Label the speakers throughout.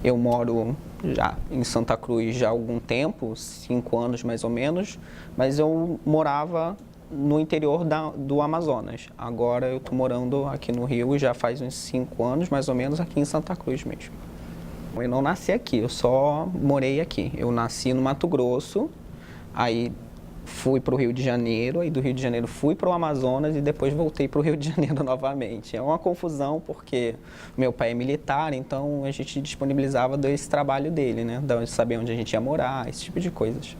Speaker 1: Eu moro já em Santa Cruz já há algum tempo, 5 anos mais ou menos, mas eu morava no interior do Amazonas. Agora eu estou morando aqui no Rio já faz uns 5 anos mais ou menos, aqui em Santa Cruz mesmo. Eu não nasci aqui, eu só morei aqui. Eu nasci no Mato Grosso, aí fui para o Rio de Janeiro, aí do Rio de Janeiro fui para o Amazonas e depois voltei para o Rio de Janeiro novamente. É uma confusão porque meu pai é militar, então a gente disponibilizava desse trabalho dele, né? De saber onde a gente ia morar, esse tipo de coisas.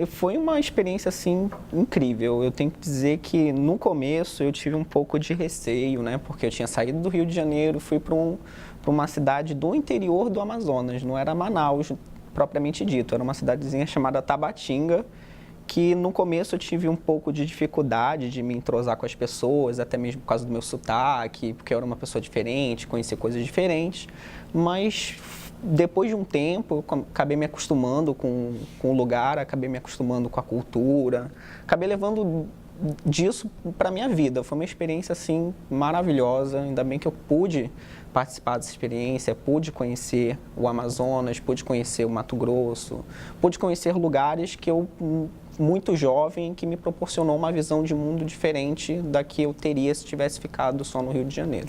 Speaker 1: Foi uma experiência assim incrível. Eu tenho que dizer que no começo eu tive um pouco de receio, né? Porque eu tinha saído do Rio de Janeiro, fui para uma cidade do interior do Amazonas, não era Manaus propriamente dito, era uma cidadezinha chamada Tabatinga, que no começo eu tive um pouco de dificuldade de me entrosar com as pessoas, até mesmo por causa do meu sotaque, porque eu era uma pessoa diferente, conhecia coisas diferentes, mas depois de um tempo eu acabei me acostumando com o lugar, acabei me acostumando com a cultura, acabei levando disso para minha vida. Foi uma experiência assim maravilhosa, ainda bem que eu pude participar dessa experiência, pude conhecer o Amazonas, pude conhecer o Mato Grosso, pude conhecer lugares que eu muito jovem, que me proporcionou uma visão de mundo diferente da que eu teria se tivesse ficado só no Rio de Janeiro.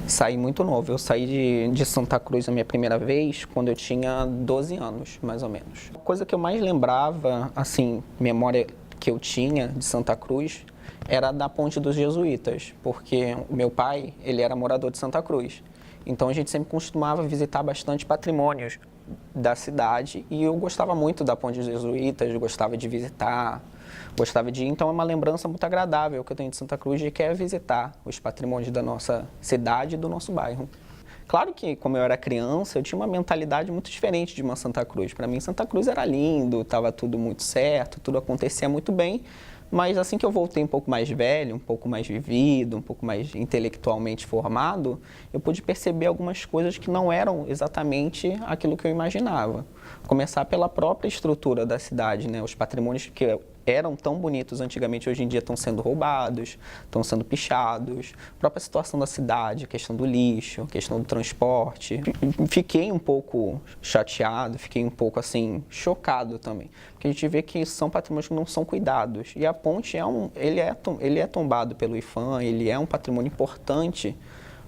Speaker 1: Saí muito novo, eu saí de Santa Cruz a minha primeira vez quando eu tinha 12 anos, mais ou menos. A coisa que eu mais lembrava, assim, memória que eu tinha de Santa Cruz, era da Ponte dos Jesuítas, porque o meu pai, ele era morador de Santa Cruz. Então a gente sempre costumava visitar bastante patrimônios da cidade e eu gostava muito da Ponte dos Jesuítas, eu gostava de visitar, gostava de ir. Então é uma lembrança muito agradável que eu tenho de Santa Cruz, de que é visitar os patrimônios da nossa cidade e do nosso bairro. Claro que, como eu era criança, eu tinha uma mentalidade muito diferente de uma Santa Cruz. Para mim, Santa Cruz era lindo, estava tudo muito certo, tudo acontecia muito bem. Mas assim que eu voltei um pouco mais velho, um pouco mais vivido, um pouco mais intelectualmente formado, eu pude perceber algumas coisas que não eram exatamente aquilo que eu imaginava. Começar pela própria estrutura da cidade, né? Os patrimônios que eram tão bonitos antigamente, hoje em dia estão sendo roubados, estão sendo pichados. A própria situação da cidade, a questão do lixo, a questão do transporte. Fiquei um pouco chateado, fiquei um pouco assim, chocado também. Porque a gente vê que são patrimônios que não são cuidados. E a ponte ele é tombado pelo IPHAN, ele é um patrimônio importante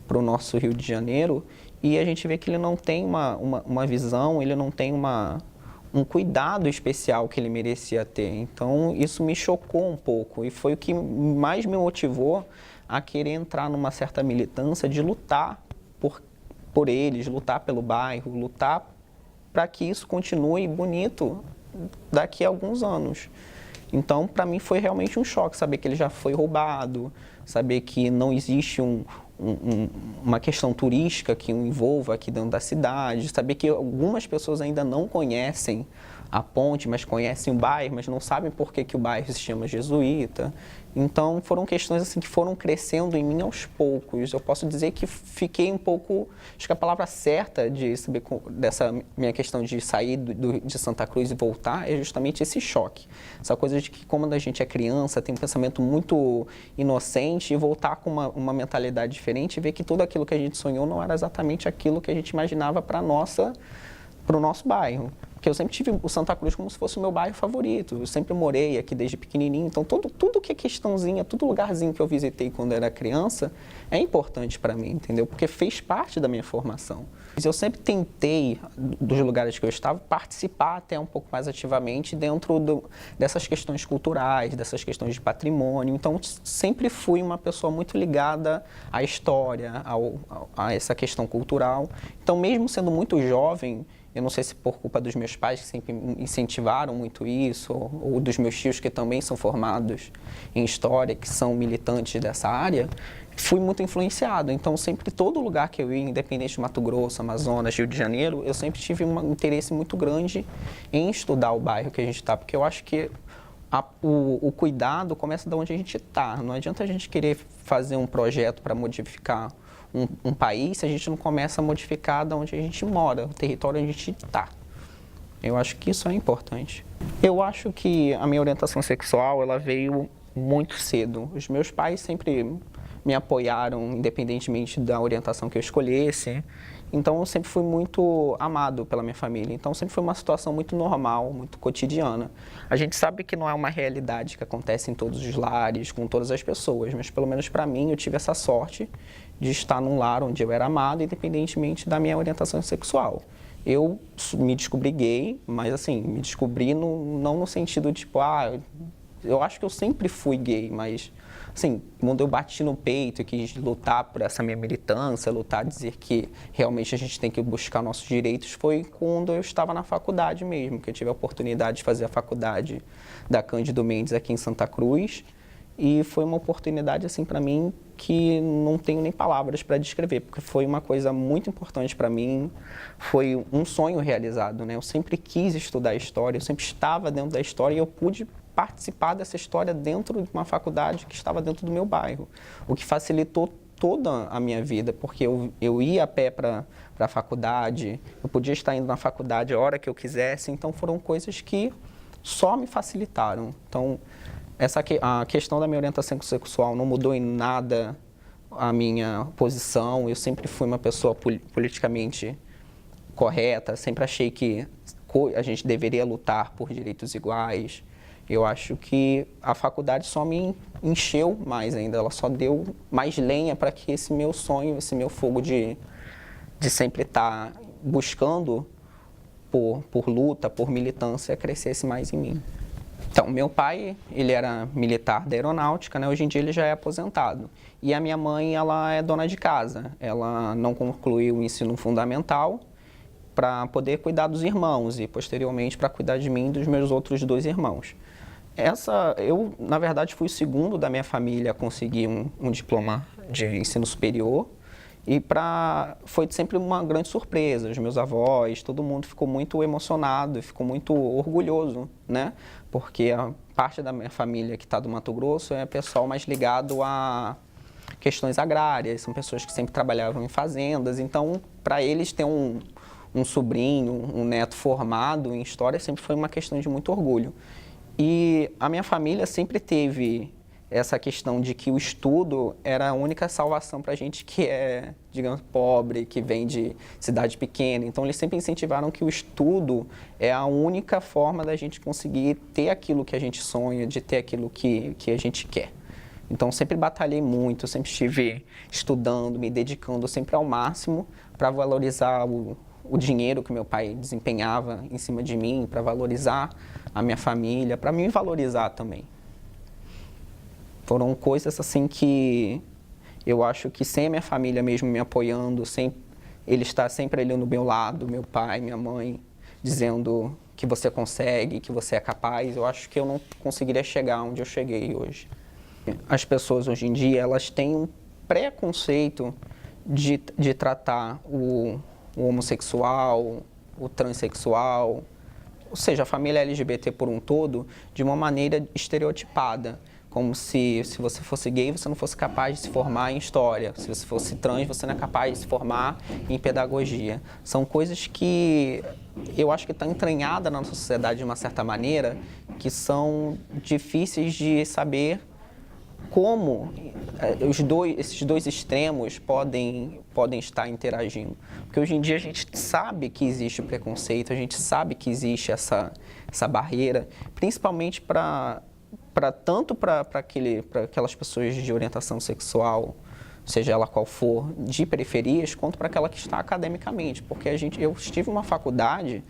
Speaker 1: para o nosso Rio de Janeiro. E a gente vê que ele não tem uma visão, ele não tem um cuidado especial que ele merecia ter. Então, isso me chocou um pouco e foi o que mais me motivou a querer entrar numa certa militância de lutar por eles, lutar pelo bairro, lutar para que isso continue bonito daqui a alguns anos. Então, para mim, foi realmente um choque saber que ele já foi roubado, saber que não existe uma questão turística que o envolva aqui dentro da cidade, saber que algumas pessoas ainda não conhecem a ponte, mas conhecem o bairro, mas não sabem por que o bairro se chama Jesuíta. Então, foram questões assim que foram crescendo em mim aos poucos. Eu posso dizer que fiquei um pouco, acho que a palavra certa de saber dessa minha questão de sair de Santa Cruz e voltar é justamente esse choque. Essa coisa de que, como a gente é criança, tem um pensamento muito inocente e voltar com uma mentalidade diferente e ver que tudo aquilo que a gente sonhou não era exatamente aquilo que a gente imaginava para o nosso bairro. Porque eu sempre tive o Santa Cruz como se fosse o meu bairro favorito. Eu sempre morei aqui desde pequenininho. Então, tudo que é questãozinha, todo lugarzinho que eu visitei quando era criança é importante para mim, entendeu? Porque fez parte da minha formação. Eu sempre tentei, dos lugares que eu estava, participar até um pouco mais ativamente dentro dessas questões culturais, dessas questões de patrimônio. Então, sempre fui uma pessoa muito ligada à história, a essa questão cultural. Então, mesmo sendo muito jovem, eu não sei se por culpa dos meus pais, que sempre incentivaram muito isso, ou dos meus tios, que também são formados em história, que são militantes dessa área, fui muito influenciado. Então, sempre, todo lugar que eu ia, independente de Mato Grosso, Amazonas, Rio de Janeiro, eu sempre tive um interesse muito grande em estudar o bairro que a gente está, porque eu acho que o cuidado começa de onde a gente está. Não adianta a gente querer fazer um projeto para modificar um país se a gente não começa a modificar de onde a gente mora, o território onde a gente está. Eu acho que isso é importante. Eu acho que a minha orientação sexual, ela veio muito cedo. Os meus pais sempre me apoiaram, independentemente da orientação que eu escolhesse. Então eu sempre fui muito amado pela minha família. Então sempre foi uma situação muito normal, muito cotidiana. A gente sabe que não é uma realidade que acontece em todos os lares, com todas as pessoas, mas pelo menos para mim eu tive essa sorte de estar num lar onde eu era amado, independentemente da minha orientação sexual. Eu me descobri gay, mas assim, me descobri não no sentido de, tipo, eu acho que eu sempre fui gay, mas assim, quando eu bati no peito e quis lutar por essa minha militância, lutar, dizer que realmente a gente tem que buscar nossos direitos, foi quando eu estava na faculdade mesmo, que eu tive a oportunidade de fazer a faculdade da Cândido Mendes aqui em Santa Cruz. E foi uma oportunidade, assim, para mim, que não tenho nem palavras para descrever, porque foi uma coisa muito importante para mim, foi um sonho realizado, né? Eu sempre quis estudar história, eu sempre estava dentro da história e eu pude participar dessa história dentro de uma faculdade que estava dentro do meu bairro, o que facilitou toda a minha vida, porque eu ia a pé para a faculdade, eu podia estar indo na faculdade a hora que eu quisesse, então foram coisas que só me facilitaram. Então, a questão da minha orientação sexual não mudou em nada a minha posição. Eu sempre fui uma pessoa politicamente correta, sempre achei que a gente deveria lutar por direitos iguais. Eu acho que a faculdade só me encheu mais ainda, ela só deu mais lenha para que esse meu sonho, esse meu fogo de sempre estar buscando por luta, por militância, crescesse mais em mim. Então, meu pai, ele era militar da aeronáutica, né? Hoje em dia ele já é aposentado. E a minha mãe, ela é dona de casa. Ela não concluiu o ensino fundamental para poder cuidar dos irmãos e, posteriormente, para cuidar de mim e dos meus outros 2 irmãos. Eu, na verdade, fui o segundo da minha família a conseguir um diploma de ensino superior. E foi sempre uma grande surpresa. Os meus avós, todo mundo ficou muito emocionado, ficou muito orgulhoso, né? Porque a parte da minha família que está do Mato Grosso é pessoal mais ligado a questões agrárias, são pessoas que sempre trabalhavam em fazendas. Então, para eles ter um sobrinho, um neto formado em história sempre foi uma questão de muito orgulho. E a minha família sempre teve essa questão de que o estudo era a única salvação para a gente que é, digamos, pobre, que vem de cidade pequena. Então, eles sempre incentivaram que o estudo é a única forma da gente conseguir ter aquilo que a gente sonha, de ter aquilo que a gente quer. Então, sempre batalhei muito, sempre estive estudando, me dedicando sempre ao máximo para valorizar o dinheiro que meu pai desempenhava em cima de mim, para valorizar a minha família, para me valorizar também. Foram coisas assim que eu acho que sem a minha família mesmo me apoiando, sem ele estar sempre ali no meu lado, meu pai, minha mãe, dizendo que você consegue, que você é capaz, eu acho que eu não conseguiria chegar onde eu cheguei hoje. As pessoas hoje em dia, elas têm um preconceito de tratar o homossexual, o transexual, ou seja, a família LGBT por um todo, de uma maneira estereotipada. Como se você fosse gay, você não fosse capaz de se formar em história. Se você fosse trans, você não é capaz de se formar em pedagogia. São coisas que eu acho que estão entranhadas na nossa sociedade de uma certa maneira, que são difíceis de saber como esses dois extremos podem estar interagindo. Porque hoje em dia a gente sabe que existe o preconceito, a gente sabe que existe essa barreira, principalmente tanto para aquelas pessoas de orientação sexual, seja ela qual for, de periferias, quanto para aquela que está academicamente. Porque eu estive em uma faculdade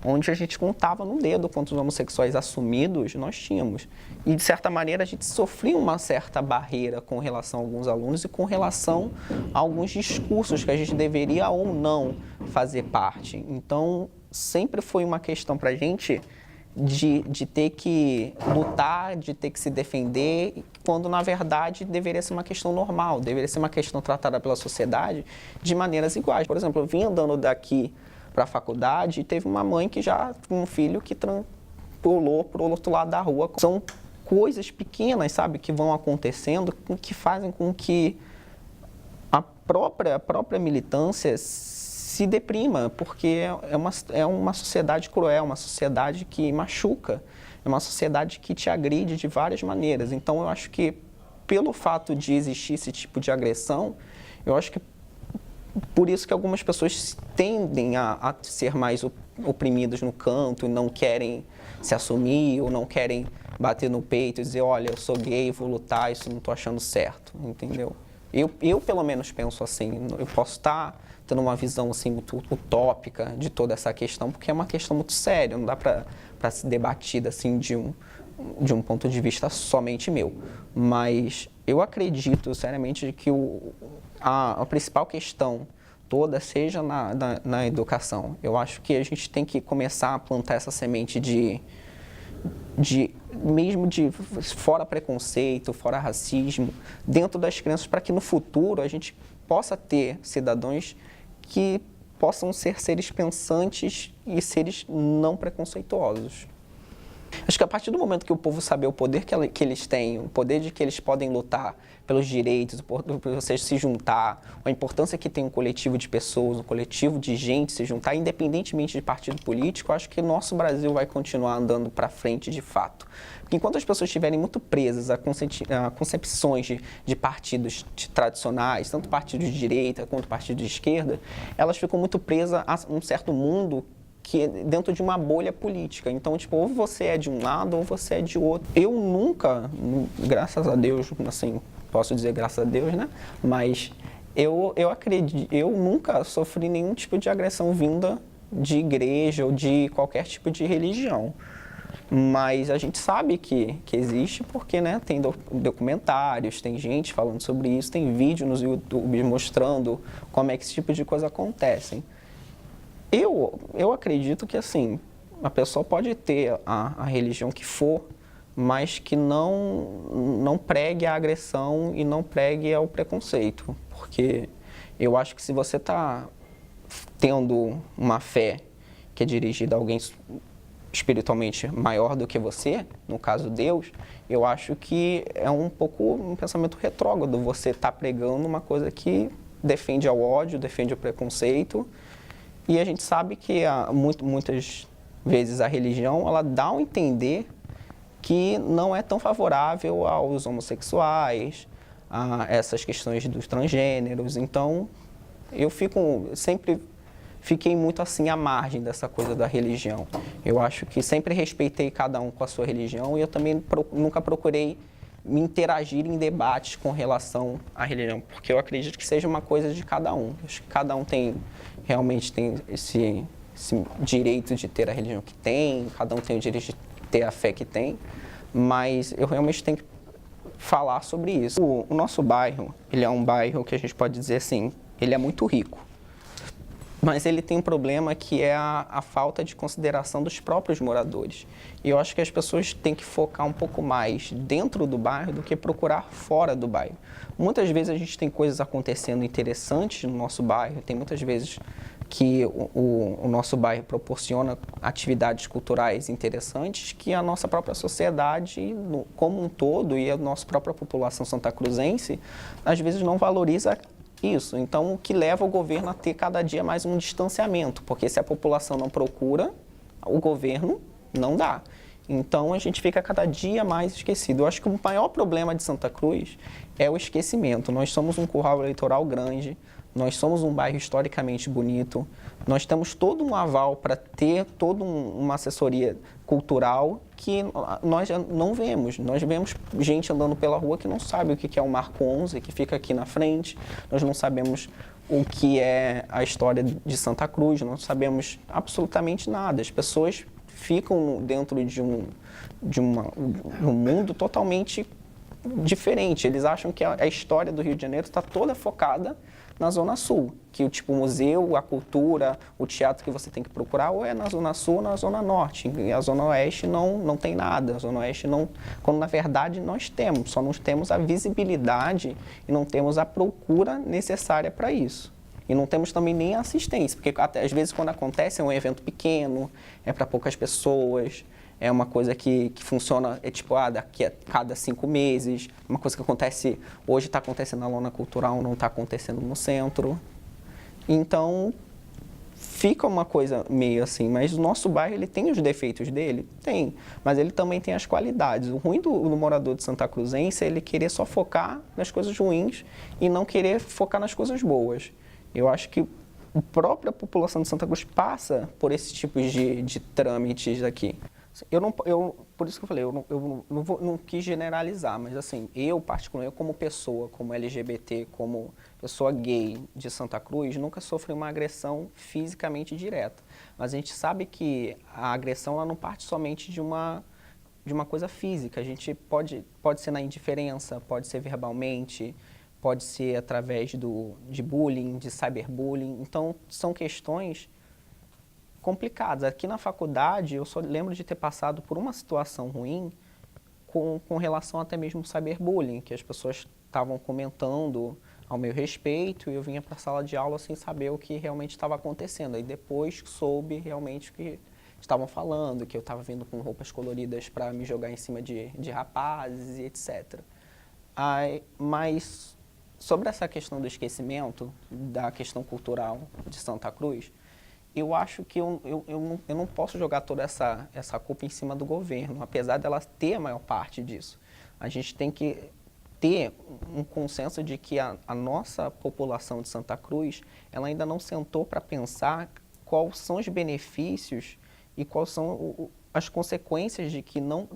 Speaker 1: onde a gente contava no dedo quantos homossexuais assumidos nós tínhamos. E, de certa maneira, a gente sofria uma certa barreira com relação a alguns alunos e com relação a alguns discursos que a gente deveria ou não fazer parte. Então, sempre foi uma questão para a gente de ter que lutar, de ter que se defender, quando, na verdade, deveria ser uma questão normal, deveria ser uma questão tratada pela sociedade de maneiras iguais. Por exemplo, eu vim andando daqui para a faculdade e teve uma mãe que já tinha um filho que pulou para o outro lado da rua. São coisas pequenas, sabe, que vão acontecendo, que fazem com que a própria militância se deprima, porque é uma sociedade cruel, uma sociedade que machuca, é uma sociedade que te agride de várias maneiras. Então, eu acho que, pelo fato de existir esse tipo de agressão, eu acho que por isso que algumas pessoas tendem a ser mais oprimidas no canto, não querem se assumir ou não querem bater no peito e dizer, olha, eu sou gay, vou lutar, isso não estou achando certo, entendeu? Eu pelo menos penso assim, eu posso estar tendo uma visão assim muito utópica de toda essa questão, porque é uma questão muito séria, não dá para ser debatida assim de um ponto de vista somente meu. Mas eu acredito seriamente que a principal questão toda seja na educação. Eu acho que a gente tem que começar a plantar essa semente mesmo de fora preconceito, fora racismo, dentro das crianças, para que no futuro a gente possa ter cidadãos que possam ser seres pensantes e seres não preconceituosos. Acho que a partir do momento que o povo saber o poder que eles têm, o poder de que eles podem lutar pelos direitos, por você se juntar, a importância que tem um coletivo de pessoas, um coletivo de gente se juntar, independentemente de partido político, acho que o nosso Brasil vai continuar andando para frente de fato. Porque enquanto as pessoas estiverem muito presas a concepções de partidos tradicionais, tanto partidos de direita quanto partidos de esquerda, elas ficam muito presas a um certo mundo que é dentro de uma bolha política. Então, tipo, ou você é de um lado ou você é de outro. Eu nunca, graças a Deus, assim, posso dizer graças a Deus, né? Mas eu acredito, eu nunca sofri nenhum tipo de agressão vinda de igreja ou de qualquer tipo de religião. Mas a gente sabe que existe porque, né, tem documentários, tem gente falando sobre isso, tem vídeo nos YouTube mostrando como é que esse tipo de coisa acontece. Eu acredito que, assim, a pessoa pode ter a religião que for, mas que não pregue a agressão e não pregue ao preconceito. Porque eu acho que se você está tendo uma fé que é dirigida a alguém espiritualmente maior do que você, no caso Deus, eu acho que é um pouco um pensamento retrógrado você estar pregando uma coisa que defende ao ódio, defende o preconceito. E a gente sabe que muitas vezes a religião ela dá a entender que não é tão favorável aos homossexuais, a essas questões dos transgêneros. Então, sempre fiquei muito assim à margem dessa coisa da religião. Eu acho que sempre respeitei cada um com a sua religião e eu também nunca procurei me interagir em debates com relação à religião, porque eu acredito que seja uma coisa de cada um. Acho que cada um realmente tem esse direito de ter a religião que tem, cada um tem o direito de ter a fé que tem, mas eu realmente tenho que falar sobre isso. O nosso bairro, ele é um bairro que a gente pode dizer assim, ele é muito rico, mas ele tem um problema que é a falta de consideração dos próprios moradores. E eu acho que as pessoas têm que focar um pouco mais dentro do bairro do que procurar fora do bairro. Muitas vezes a gente tem coisas acontecendo interessantes no nosso bairro, tem muitas vezes que o nosso bairro proporciona atividades culturais interessantes que a nossa própria sociedade como um todo e a nossa própria população santacruzense às vezes não valoriza isso. Então, o que leva o governo a ter cada dia mais um distanciamento, porque se a população não procura, o governo não dá. Então, a gente fica cada dia mais esquecido. Eu acho que o maior problema de Santa Cruz é o esquecimento. Nós somos um curral eleitoral grande, nós somos um bairro historicamente bonito, nós temos todo um aval para ter toda uma assessoria cultural que nós não vemos. Nós vemos gente andando pela rua que não sabe o que é o Marco 11, que fica aqui na frente, nós não sabemos o que é a história de Santa Cruz, não sabemos absolutamente nada. As pessoas ficam dentro de um mundo totalmente diferente. Eles acham que a história do Rio de Janeiro está toda focada na Zona Sul, que o museu, a cultura, o teatro que você tem que procurar ou é na Zona Sul ou na Zona Norte. E a Zona Oeste não tem nada. A Zona Oeste não, quando na verdade nós temos, só não temos a visibilidade e não temos a procura necessária para isso. E não temos também nem a assistência, porque até, às vezes quando acontece é um evento pequeno, é para poucas pessoas, é uma coisa que funciona, daqui a cada 5 meses, uma coisa que acontece, hoje está acontecendo na lona cultural, não está acontecendo no centro. Então, fica uma coisa meio assim, mas o nosso bairro ele tem os defeitos dele? Tem, mas ele também tem as qualidades. O ruim do morador de Santa Cruzense é ele querer só focar nas coisas ruins e não querer focar nas coisas boas. Eu acho que a própria população de Santa Cruz passa por esses tipos de trâmites aqui. Por isso que eu falei, não quis generalizar, mas assim, eu particularmente como pessoa, como LGBT, como pessoa gay de Santa Cruz, nunca sofri uma agressão fisicamente direta. Mas a gente sabe que a agressão ela não parte somente de uma coisa física. A gente pode ser na indiferença, pode ser verbalmente, pode ser através de bullying, de cyberbullying. Então, são questões complicadas. Aqui na faculdade, eu só lembro de ter passado por uma situação ruim com relação até mesmo ao cyberbullying, que as pessoas estavam comentando ao meu respeito e eu vinha para a sala de aula sem saber o que realmente estava acontecendo. Aí depois soube realmente o que estavam falando, que eu estava vindo com roupas coloridas para me jogar em cima de rapazes e etc. Mas sobre essa questão do esquecimento, da questão cultural de Santa Cruz, eu acho que eu não posso jogar toda essa culpa em cima do governo, apesar dela ter a maior parte disso. A gente tem que ter um consenso de que a nossa população de Santa Cruz, ela ainda não sentou para pensar quais são os benefícios e quais são as consequências de que não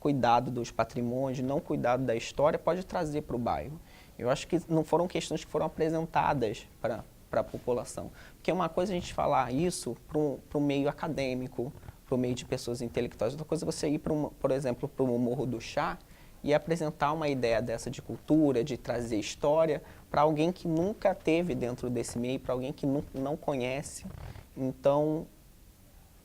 Speaker 1: cuidado dos patrimônios, não cuidado da história pode trazer para o bairro. Eu acho que não foram questões que foram apresentadas para a população. Porque uma coisa é a gente falar isso para o meio acadêmico, para o meio de pessoas intelectuais. Outra coisa é você ir, por exemplo, para o Morro do Chá e apresentar uma ideia dessa de cultura, de trazer história, para alguém que nunca teve dentro desse meio, para alguém que não conhece. Então,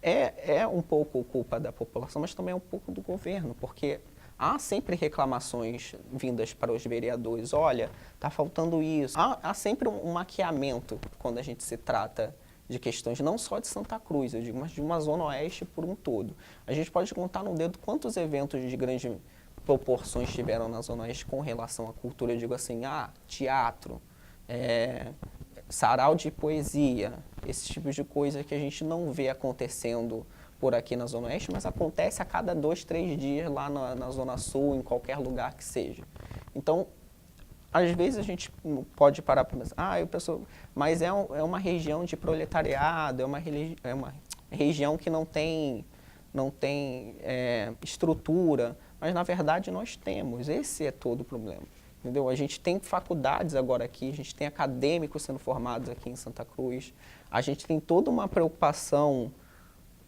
Speaker 1: é um pouco culpa da população, mas também é um pouco do governo, porque há sempre reclamações vindas para os vereadores. Olha, está faltando isso. Há sempre um maquiamento quando a gente se trata de questões não só de Santa Cruz, eu digo, mas de uma zona oeste por um todo. A gente pode contar no dedo quantos eventos de grandes proporções tiveram na zona oeste com relação à cultura. Eu digo assim, teatro, sarau de poesia, esses tipos de coisa que a gente não vê acontecendo por aqui na Zona Oeste, mas acontece a cada 2, 3 dias lá na Zona Sul, em qualquer lugar que seja. Então, às vezes a gente pode parar para pensar, mas é uma região de proletariado, é uma região que não tem estrutura, mas na verdade nós temos, esse é todo o problema. Entendeu? A gente tem faculdades agora aqui, a gente tem acadêmicos sendo formados aqui em Santa Cruz, a gente tem toda uma preocupação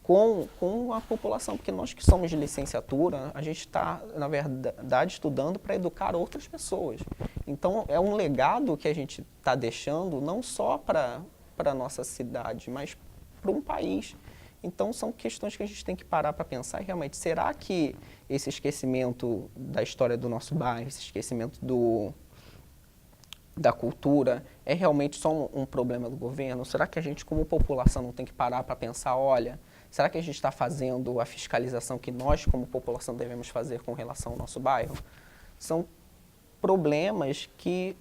Speaker 1: com a população, porque nós que somos de licenciatura, a gente está, na verdade, estudando para educar outras pessoas. Então, é um legado que a gente está deixando, não só para a nossa cidade, mas para um país. Então, são questões que a gente tem que parar para pensar e realmente, será que esse esquecimento da história do nosso bairro, esse esquecimento da cultura, é realmente só um problema do governo? Será que a gente, como população, não tem que parar para pensar, olha, será que a gente está fazendo a fiscalização que nós, como população, devemos fazer com relação ao nosso bairro? São problemas que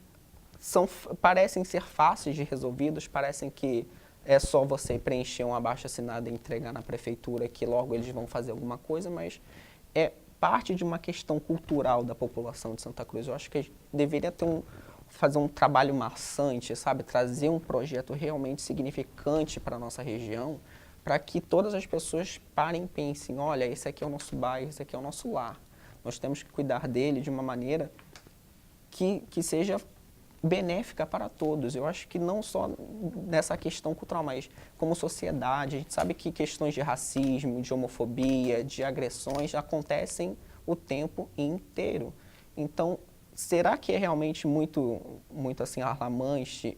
Speaker 1: parecem ser fáceis de resolvidos, parecem que é só você preencher um abaixo-assinado e entregar na prefeitura que logo eles vão fazer alguma coisa, mas é parte de uma questão cultural da população de Santa Cruz. Eu acho que deveria fazer um trabalho maçante, sabe? Trazer um projeto realmente significante para a nossa região, para que todas as pessoas parem e pensem, olha, esse aqui é o nosso bairro, esse aqui é o nosso lar. Nós temos que cuidar dele de uma maneira que seja benéfica para todos. Eu acho que não só nessa questão cultural, mas como sociedade. A gente sabe que questões de racismo, de homofobia, de agressões acontecem o tempo inteiro. Então, será que é realmente muito assim, alarmante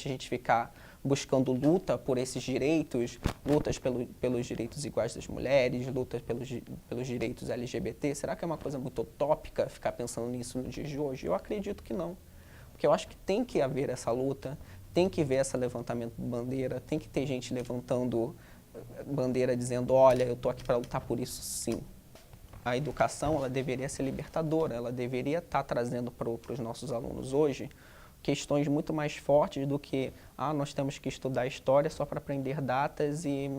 Speaker 1: a gente ficar buscando luta por esses direitos, lutas pelos direitos iguais das mulheres, lutas pelos direitos LGBT? Será que é uma coisa muito utópica ficar pensando nisso no dia de hoje? Eu acredito que não. Porque eu acho que tem que haver essa luta, tem que haver esse levantamento de bandeira, tem que ter gente levantando bandeira dizendo, olha, eu estou aqui para lutar por isso sim. A educação, ela deveria ser libertadora, ela deveria estar trazendo para os nossos alunos hoje questões muito mais fortes do que, nós temos que estudar história só para aprender datas e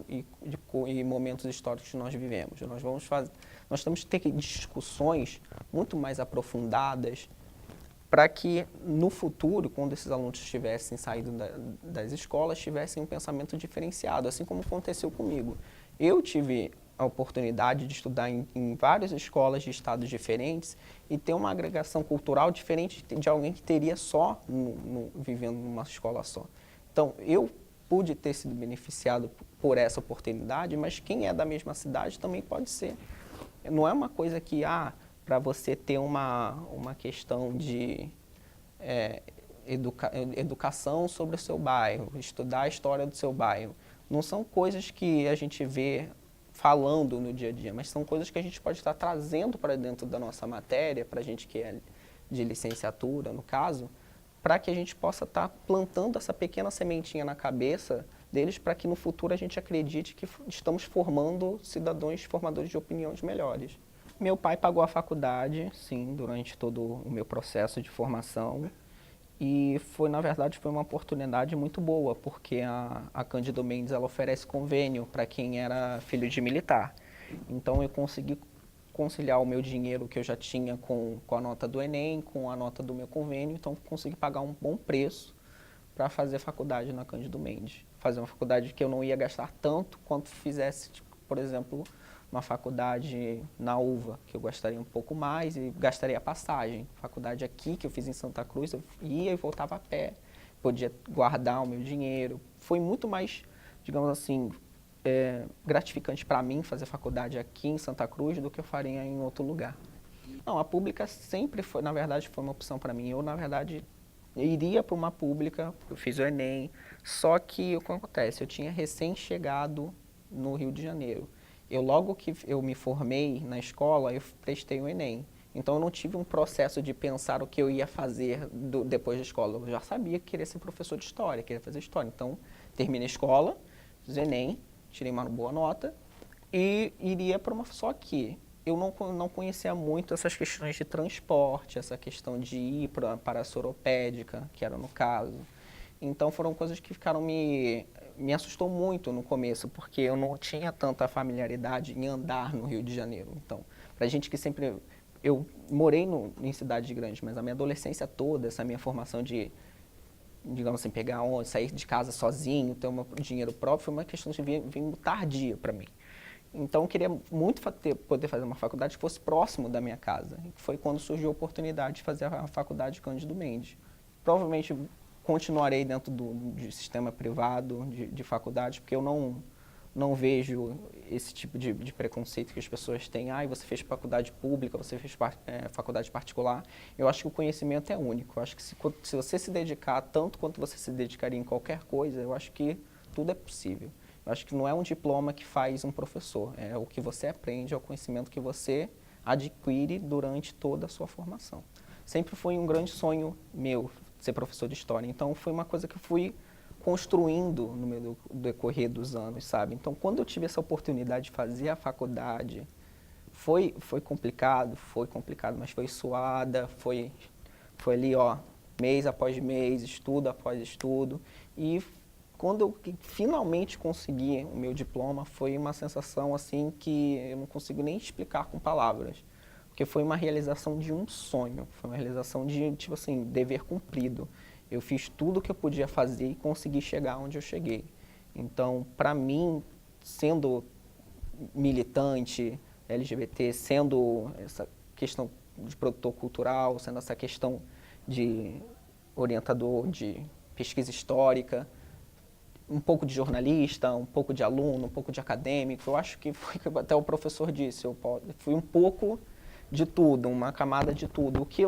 Speaker 1: momentos históricos que nós vivemos. Nós temos que ter discussões muito mais aprofundadas para que no futuro, quando esses alunos tivessem saído das escolas, tivessem um pensamento diferenciado, assim como aconteceu comigo. Eu tive a oportunidade de estudar em várias escolas de estados diferentes e ter uma agregação cultural diferente de alguém que teria só vivendo numa escola só. Então, eu pude ter sido beneficiado por essa oportunidade, mas quem é da mesma cidade também pode ser. Não é uma coisa que, para você ter uma questão de educação sobre o seu bairro, estudar a história do seu bairro. Não são coisas que a gente vê falando no dia a dia, mas são coisas que a gente pode estar trazendo para dentro da nossa matéria, para a gente que é de licenciatura, no caso, para que a gente possa estar plantando essa pequena sementinha na cabeça deles, para que no futuro a gente acredite que estamos formando cidadãos formadores de opiniões melhores. Meu pai pagou a faculdade, sim, durante todo o meu processo de formação. E na verdade, foi uma oportunidade muito boa, porque a Cândido Mendes ela oferece convênio para quem era filho de militar. Então, eu consegui conciliar o meu dinheiro que eu já tinha com a nota do Enem, com a nota do meu convênio, então consegui pagar um bom preço para fazer faculdade na Cândido Mendes. Fazer uma faculdade que eu não ia gastar tanto quanto fizesse, tipo, por exemplo, uma faculdade na UVA, que eu gastaria um pouco mais e gastaria a passagem. Faculdade aqui, que eu fiz em Santa Cruz, eu ia e voltava a pé, podia guardar o meu dinheiro. Foi muito mais, digamos assim, gratificante para mim fazer faculdade aqui em Santa Cruz do que eu faria em outro lugar. Não, a pública sempre foi, na verdade, foi uma opção para mim. Eu, na verdade, iria para uma pública, eu fiz o Enem, só que o que acontece? Eu tinha recém-chegado no Rio de Janeiro. Logo que eu me formei na escola, eu prestei o Enem. Então, eu não tive um processo de pensar o que eu ia fazer depois da escola. Eu já sabia que queria ser professor de história, queria fazer história. Então, terminei a escola, fiz o Enem, tirei uma boa nota e iria para uma... Só que eu não conhecia muito essas questões de transporte, essa questão de ir para a Soropédica, que era no caso. Então, foram coisas que me assustou muito no começo, porque eu não tinha tanta familiaridade em andar no Rio de Janeiro. Então, pra gente que sempre... Eu morei em cidades grandes, mas a minha adolescência toda, essa minha formação de, digamos assim, sair de casa sozinho, ter um dinheiro próprio, foi uma questão de vir tardia para mim. Então, eu queria muito poder fazer uma faculdade que fosse próximo da minha casa. Foi quando surgiu a oportunidade de fazer a faculdade Cândido Mendes. Provavelmente continuarei dentro do sistema privado de faculdade, porque eu não vejo esse tipo de preconceito que as pessoas têm. Você fez faculdade pública, você fez faculdade particular. Eu acho que o conhecimento é único. Eu acho que se você se dedicar tanto quanto você se dedicaria em qualquer coisa, eu acho que tudo é possível. Eu acho que não é um diploma que faz um professor, é o que você aprende, é o conhecimento que você adquire durante toda a sua formação. Sempre foi um grande sonho meu ser professor de história, então foi uma coisa que eu fui construindo no meu decorrer dos anos, sabe? Então, quando eu tive essa oportunidade de fazer a faculdade, foi complicado, mas foi suada, foi ali, mês após mês, estudo após estudo, e quando eu finalmente consegui o meu diploma, foi uma sensação assim que eu não consigo nem explicar com palavras. Porque foi uma realização de um sonho, foi uma realização de, tipo assim, dever cumprido. Eu fiz tudo o que eu podia fazer e consegui chegar onde eu cheguei. Então, para mim, sendo militante LGBT, sendo essa questão de produtor cultural, sendo essa questão de orientador de pesquisa histórica, um pouco de jornalista, um pouco de aluno, um pouco de acadêmico, eu acho que foi até o professor disse, eu fui um pouco de tudo, uma camada de tudo, o que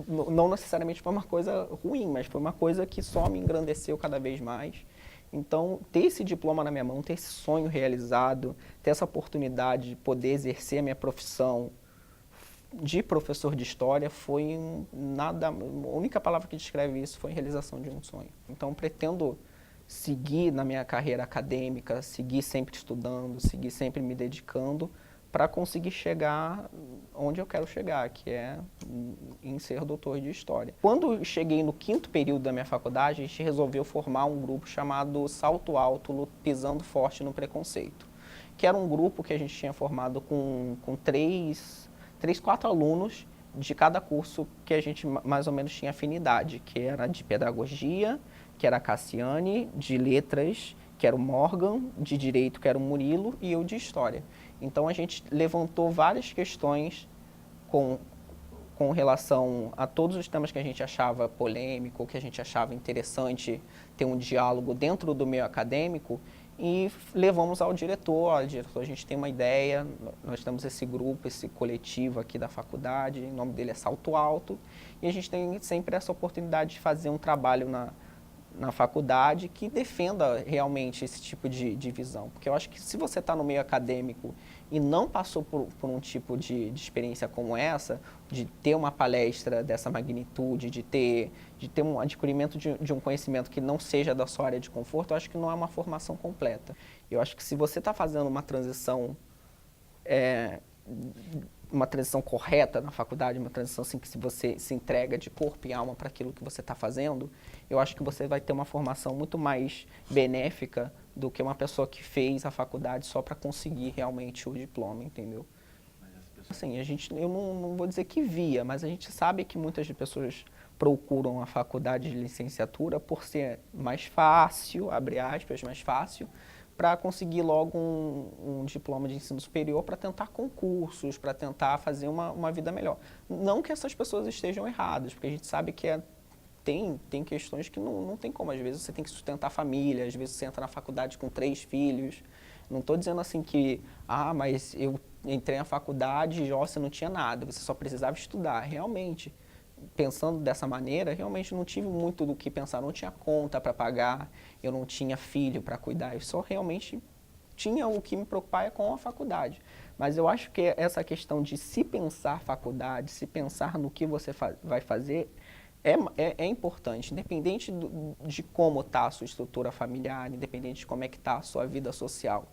Speaker 1: não necessariamente foi uma coisa ruim, mas foi uma coisa que só me engrandeceu cada vez mais. Então, ter esse diploma na minha mão, ter esse sonho realizado, ter essa oportunidade de poder exercer a minha profissão de professor de história foi a única palavra que descreve isso foi realização de um sonho. Então, pretendo seguir na minha carreira acadêmica, seguir sempre estudando, seguir sempre me dedicando para conseguir chegar onde eu quero chegar, que é em ser doutor de História. Quando cheguei no 5º período da minha faculdade, a gente resolveu formar um grupo chamado Salto Alto, Pisando Forte no Preconceito, que era um grupo que a gente tinha formado com 4 alunos de cada curso que a gente mais ou menos tinha afinidade, que era de pedagogia, que era a Cassiane, de letras, que era o Morgan, de direito, que era o Murilo, e eu de história. Então a gente levantou várias questões com, com relação a todos os temas que a gente achava polêmico, que a gente achava interessante ter um diálogo dentro do meio acadêmico, e levamos ao diretor, olha, diretor, a gente tem uma ideia, nós temos esse grupo, esse coletivo aqui da faculdade, o nome dele é Salto Alto, e a gente tem sempre essa oportunidade de fazer um trabalho na faculdade que defenda realmente esse tipo de visão. Porque eu acho que se você está no meio acadêmico e não passou por um tipo de experiência como essa, de ter uma palestra dessa magnitude, de ter um adquirimento de um conhecimento que não seja da sua área de conforto, eu acho que não é uma formação completa. Eu acho que se você está fazendo uma transição correta na faculdade, uma transição assim que se você se entrega de corpo e alma para aquilo que você está fazendo, eu acho que você vai ter uma formação muito mais benéfica do que uma pessoa que fez a faculdade só para conseguir realmente o diploma, entendeu? Assim, eu não vou dizer que via, mas a gente sabe que muitas pessoas procuram a faculdade de licenciatura por ser mais fácil, abre aspas, mais fácil, para conseguir logo um diploma de ensino superior para tentar concursos, para tentar fazer uma vida melhor. Não que essas pessoas estejam erradas, porque a gente sabe que tem questões que não tem como. Às vezes você tem que sustentar a família, às vezes você entra na faculdade com 3 filhos. Não estou dizendo assim que, mas eu entrei na faculdade e você não tinha nada, você só precisava estudar. Realmente, pensando dessa maneira, realmente não tive muito do que pensar, não tinha conta para pagar, eu não tinha filho para cuidar, eu só realmente tinha o que me preocupar com a faculdade. Mas eu acho que essa questão de se pensar faculdade, se pensar no que você vai fazer, é importante, independente de como está a sua estrutura familiar, independente de como é que está a sua vida social.